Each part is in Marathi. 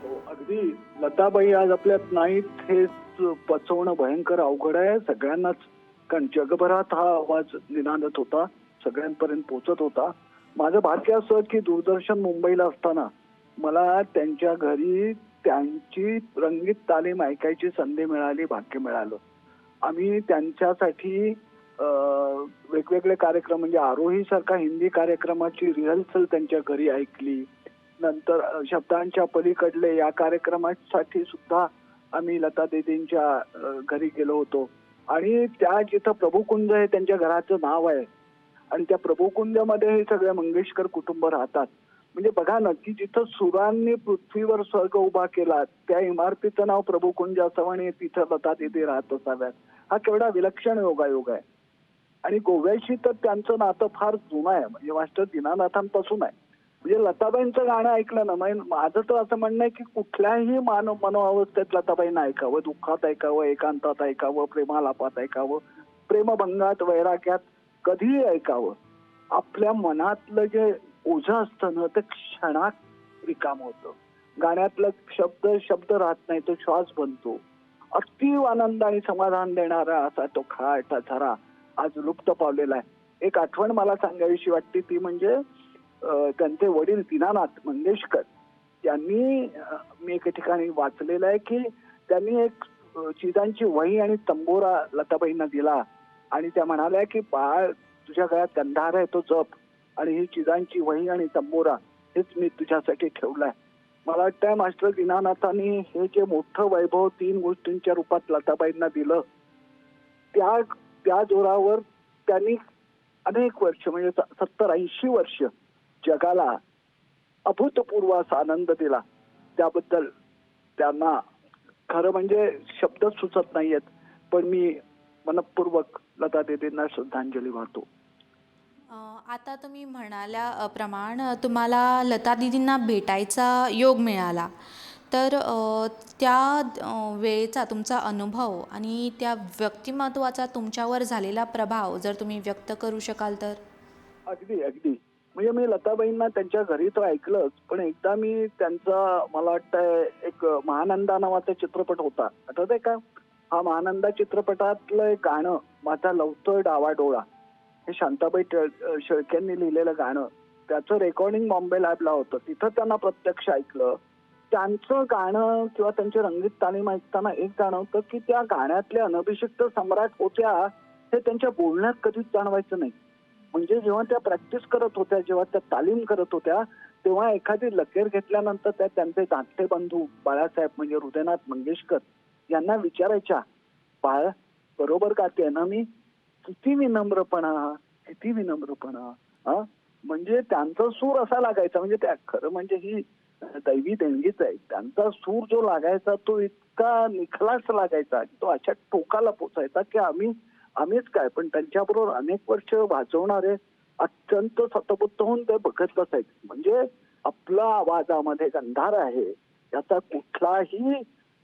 हो, अगदी लताबाई आज आपल्यात नाहीत हे पचवणं भयंकर अवघड आहे सगळ्यांनाच. कारण जगभरात हा आवाज निनादत होता, सगळ्यांपर्यंत पोहोचत होता. माझं भाग्य असं की दूरदर्शन मुंबईला असताना मला त्यांच्या घरी त्यांची रंगीत तालीम ऐकायची संधी मिळाली, भाग्य मिळालं. आम्ही त्यांच्यासाठी अ, वेगवेगळे कार्यक्रम म्हणजे आरोही सारखा हिंदी कार्यक्रमाची रिहर्सल त्यांच्या घरी ऐकली. नंतर शब्दांच्या पलीकडले या कार्यक्रमासाठी सुद्धा आम्ही लता दीदींच्या घरी गेलो होतो. आणि त्या जिथं प्रभुकुंज आहे त्यांच्या घराचं नाव आहे. आणि त्या प्रभुकुंजमध्ये हे सगळे मंगेशकर कुटुंब राहतात. म्हणजे बघा ना, की जिथं सुरांनी पृथ्वीवर स्वर्ग उभा केला त्या इमारतीचं नाव प्रभुकुंज असावं आणि तिथं लता दीदी राहत असाव्यात. हा केवढा विलक्षण योगायोग आहे. आणि गोव्याशी तर त्यांचं नातं फार जुनं आहे, म्हणजे मास्टर दीनानाथांपासून आहे. म्हणजे लताबाईंचं गाणं ऐकलं ना, म्हणजे माझं तर असं म्हणणं आहे की कुठल्याही मनोअवस्थेत लताबाईंना ऐकावं, दुःखात ऐकावं, एकांतात ऐकावं, प्रेमालापात ऐकावं, प्रेमभंगात, वैराग्यात कधीही ऐकावं. आपल्या मनातलं जे ओझं असतं ना ते क्षणात रिकाम होतं. गाण्यातलं शब्द शब्द राहत नाही, तो श्वास बनतो. अति आनंद आणि समाधान देणारा असा तो खाटा झरा आज लुप्त पावलेला आहे. एक आठवण मला सांगावीशी वाटते ती म्हणजे त्यांचे वडील दीनानाथ मंगेशकर यांनी मी एके ठिकाणी वाचलेलं आहे की त्यांनी एक चिजांची वही आणि तंबोरा लताबाईंना दिला आणि त्या म्हणाल्या की बाळ, तुझ्या गळ्यात गंधार आहे तो जप, आणि ही चिजांची वही आणि तंबोरा हेच मी तुझ्यासाठी ठेवलंय. मला वाटतंय मास्टर दीनानाथांनी हे जे मोठं वैभव 3 गोष्टींच्या रूपात लताबाईंना दिलं, त्या त्या जोरावर त्यांनी अनेक वर्ष म्हणजे 70-80 वर्ष जगाला अभूतपूर्व असा आनंद दिला. त्याबद्दल त्यांना खरं म्हणजे शब्द सुचत नाहीयेत, पण मी मनपूर्वक लता दीदींना श्रद्धांजली वाहतो. अ, आता तुम्ही म्हणाल्या तुम्हाला लता दीदींना भेटायचा योग मिळाला. तर त्या वेळेचा तुमचा अनुभव आणि त्या व्यक्तिमत्त्वाचा तुमच्यावर झालेला प्रभाव जर तुम्ही व्यक्त करू शकाल तर? अगदी, अगदी. म्हणजे मी लताबाईंना त्यांच्या घरी तर ऐकलंच, पण एकदा मी त्यांचा मला वाटतंय एक महानंदा नावाचा चित्रपट होता. आठवतंय का? हा महानंदा चित्रपटातलं एक गाणं, माझा लवतोय डावा डोळा. हे शांताबाई शेळकेंनी लिहिलेलं गाणं. त्याचं रेकॉर्डिंग बॉम्बे लॅबला होतं. तिथं त्यांना प्रत्यक्ष ऐकलं. त्यांचं गाणं किंवा त्यांची रंगीत तालीम ऐकताना एक जाणवतं, की त्या गाण्यातल्या अनभिषिक्त सम्राट होत्या, हे त्यांच्या बोलण्यात कधीच जाणवायचं नाही. म्हणजे जेव्हा त्या प्रॅक्टिस करत होत्या, जेव्हा त्या तालीम करत होत्या, तेव्हा एखादी लकेर घेतल्यानंतर त्या त्यांचे धाकटे बंधू बाळासाहेब म्हणजे हृदयनाथ मंगेशकर यांना विचारायच्या, "बाळ, बरोबर गाते ना मी?" किती विनम्रपणा, किती विनम्रपणा. हां, म्हणजे त्यांचा सूर असा लागायचा, म्हणजे त्या खरं म्हणजे ही दैवी देणगीच आहे. त्यांचा सूर जो लागायचा तो इतका निखलास लागायचा, तो अशा टोकाला पोहोचायचा की आम्हीच काय, पण त्यांच्याबरोबर अनेक वर्ष वाजवणारे अत्यंत सतबुद्ध होऊन ते बघत बसायचे. म्हणजे आपला आवाजामध्ये गंधार आहे याचा कुठलाही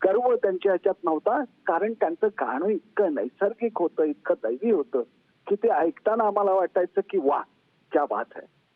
गर्व त्यांच्या ह्याच्यात नव्हता. कारण त्यांचं गाणं इतकं नैसर्गिक होतं, इतकं दैवी होतं, की ते ऐकताना आम्हाला वाटायचं की वाह! क्या बात है.